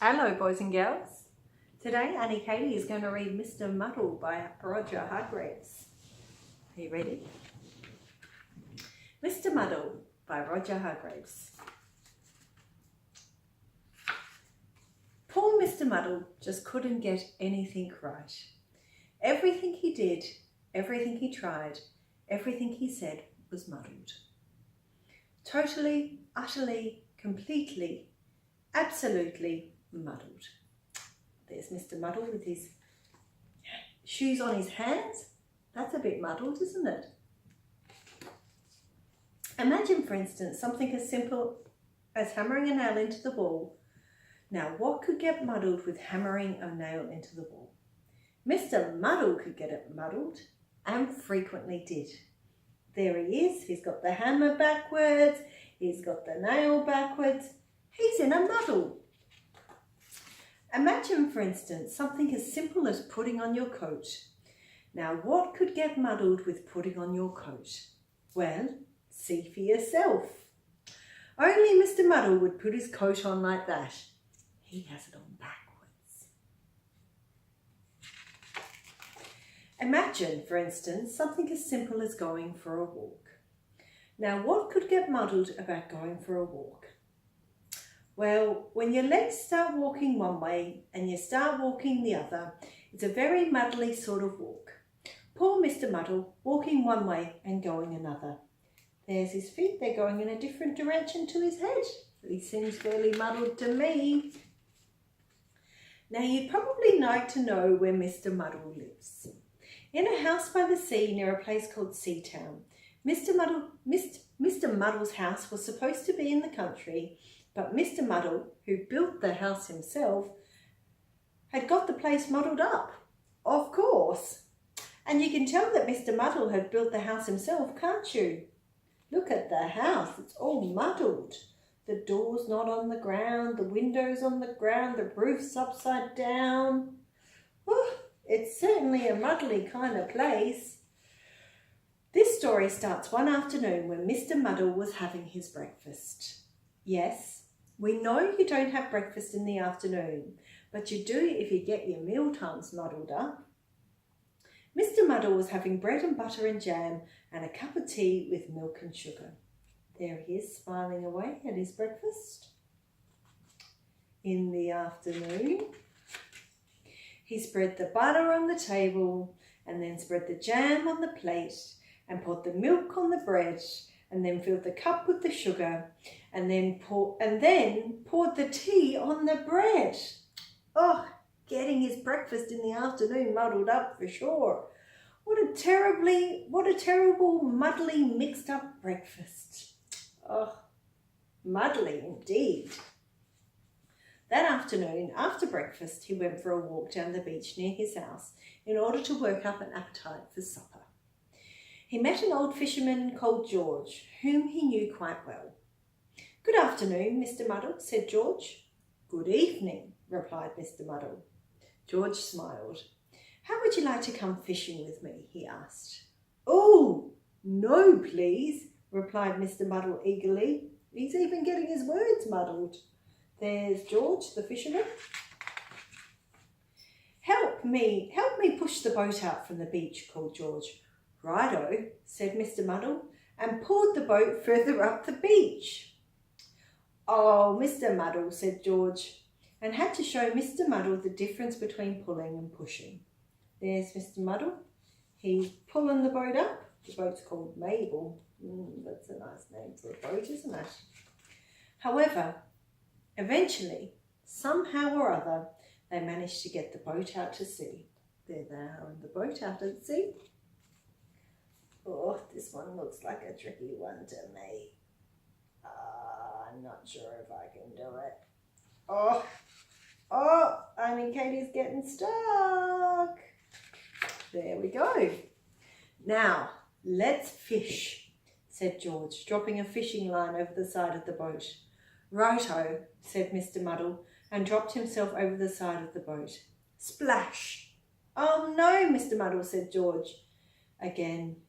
Hello boys and girls. Today Annie Katie is going to read Mr. Muddle by Roger Hargreaves. Are you ready? Mr. Muddle by Roger Hargreaves. Poor Mr. Muddle just couldn't get anything right. Everything he did, everything he tried, everything he said was muddled. Totally, utterly, completely, absolutely muddled. There's Mr. Muddle with his shoes on his hands. That's a bit muddled, isn't it? Imagine, for instance, something as simple as hammering a nail into the wall. Now, what could get muddled with hammering a nail into the wall? Mr. Muddle could get it muddled, and frequently did. There he is. He's got the hammer backwards. He's got the nail backwards. He's in a muddle. Imagine, for instance, something as simple as putting on your coat. Now, what could get muddled with putting on your coat? Well, see for yourself. Only Mr. Muddle would put his coat on like that. He has it on backwards. Imagine, for instance, something as simple as going for a walk. Now, what could get muddled about going for a walk? Well, when your legs start walking one way and you start walking the other, it's a very muddly sort of walk. Poor Mr. Muddle walking one way and going another. There's his feet, they're going in a different direction to his head. He seems fairly muddled to me. Now, you'd probably like to know where Mr. Muddle lives. In a house by the sea near a place called Seatown. Mr. Muddle's house was supposed to be in the country, but Mr. Muddle, who built the house himself, had got the place muddled up, of course. And you can tell that Mr. Muddle had built the house himself, can't you? Look at the house, it's all muddled. The door's not on the ground, the window's on the ground, the roof's upside down. Oh, it's certainly a muddly kind of place. This story starts one afternoon when Mr. Muddle was having his breakfast. Yes, we know you don't have breakfast in the afternoon, but you do if you get your meal times muddled up. Mr. Muddle was having bread and butter and jam and a cup of tea with milk and sugar. There he is, smiling away at his breakfast. In the afternoon, he spread the butter on the table and then spread the jam on the plate and poured the milk on the bread and then filled the cup with the sugar and then poured the tea on the bread. Oh, getting his breakfast in the afternoon muddled up for sure. What a terrible, muddly, mixed up breakfast. Oh, muddly indeed. That afternoon, after breakfast, he went for a walk down the beach near his house in order to work up an appetite for supper. He met an old fisherman called George, whom he knew quite well. "Good afternoon, Mr. Muddle," said George. "Good evening," replied Mr. Muddle. George smiled. "How would you like to come fishing with me?" he asked. "Oh, no, please," replied Mr. Muddle eagerly. He's even getting his words muddled. There's George, the fisherman. Help me push the boat out from the beach," called George. "Righto," said Mr. Muddle, and pulled the boat further up the beach. "Oh, Mr. Muddle," said George, and had to show Mr. Muddle the difference between pulling and pushing. There's Mr. Muddle. He's pulling the boat up. The boat's called Mabel. That's a nice name for a boat, isn't it? However, eventually, somehow or other, they managed to get the boat out to sea. There they are in the boat out at sea. Oh, this one looks like a tricky one to me. I'm not sure if I can do it. Oh, Annie Katie's getting stuck. There we go. "Now, let's fish," said George, dropping a fishing line over the side of the boat. "Righto," said Mr. Muddle, and dropped himself over the side of the boat. Splash! "Oh no, Mr. Muddle," said George. Again,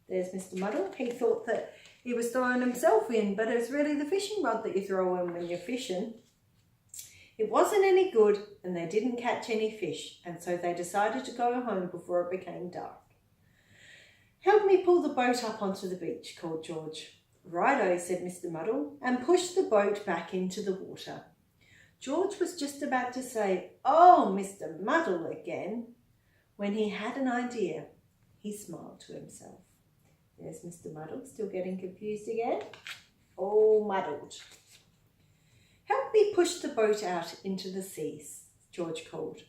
there's Mr. Muddle. He thought that he was throwing himself in, but it's really the fishing rod that you throw in when you're fishing. It wasn't any good and they didn't catch any fish, and so they decided to go home before it became dark. "Help me pull the boat up onto the beach," called George. "Righto," said Mr. Muddle, and pushed the boat back into the water. George was just about to say, "Oh, Mr. Muddle," again, when he had an idea. He smiled to himself. There's Mr. Muddle, still getting confused again. All muddled. "Help me push the boat out into the sea," George called.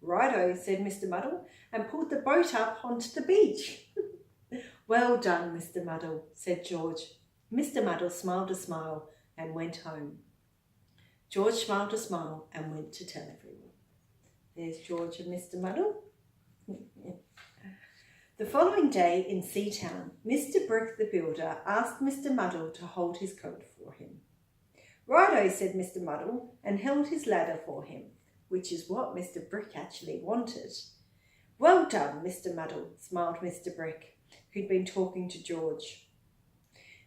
"Righto," said Mr. Muddle, and pulled the boat up onto the beach. "Well done, Mr. Muddle," said George. Mr. Muddle smiled a smile and went home. George smiled a smile and went to tell everyone. There's George and Mr. Muddle. The following day in Seatown, Mr. Brick the builder asked Mr. Muddle to hold his coat for him. "Righto," said Mr. Muddle, and held his ladder for him, which is what Mr. Brick actually wanted. "Well done, Mr. Muddle," smiled Mr. Brick, who'd been talking to George.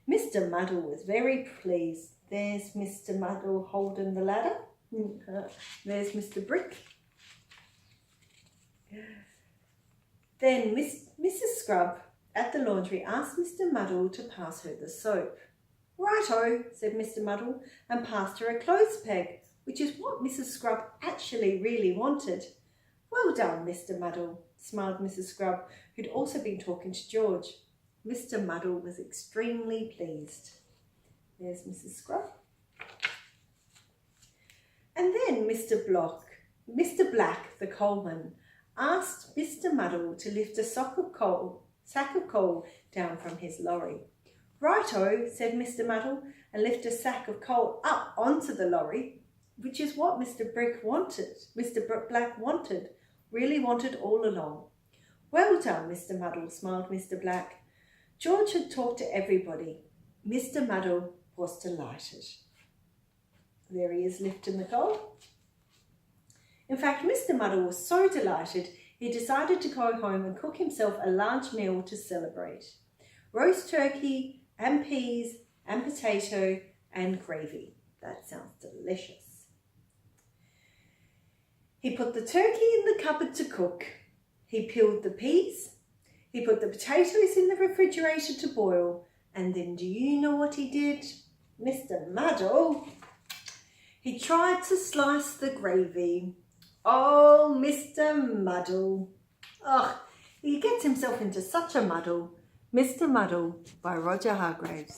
Mr. Muddle was very pleased. There's Mr. Muddle holding the ladder. There's Mr. Brick. Then Mrs. Scrub at the laundry asked Mr. Muddle to pass her the soap. "Righto," said Mr. Muddle, and passed her a clothes peg, which is what Mrs. Scrub actually really wanted. "Well done, Mr. Muddle," smiled Mrs. Scrub, who'd also been talking to George. Mr. Muddle was extremely pleased. There's Mrs. Scrub. And then Mr. Black, the coalman, asked Mr. Muddle to lift a sack of coal down from his lorry. "Righto," said Mr. Muddle, and lift a sack of coal up onto the lorry, which is what Mr. Black really wanted all along. "Well done, Mr. Muddle," smiled Mr. Black. George had talked to everybody. Mr. Muddle was delighted. There he is lifting the coal. In fact, Mr. Muddle was so delighted he decided to go home and cook himself a large meal to celebrate. Roast turkey and peas and potato and gravy. That sounds delicious. He put the turkey in the cupboard to cook. He peeled the peas. He put the potatoes in the refrigerator to boil. And then do you know what he did? Mr. Muddle, he tried to slice the gravy. Oh, Mr. Muddle. Oh, he gets himself into such a muddle. Mr. Muddle by Roger Hargreaves.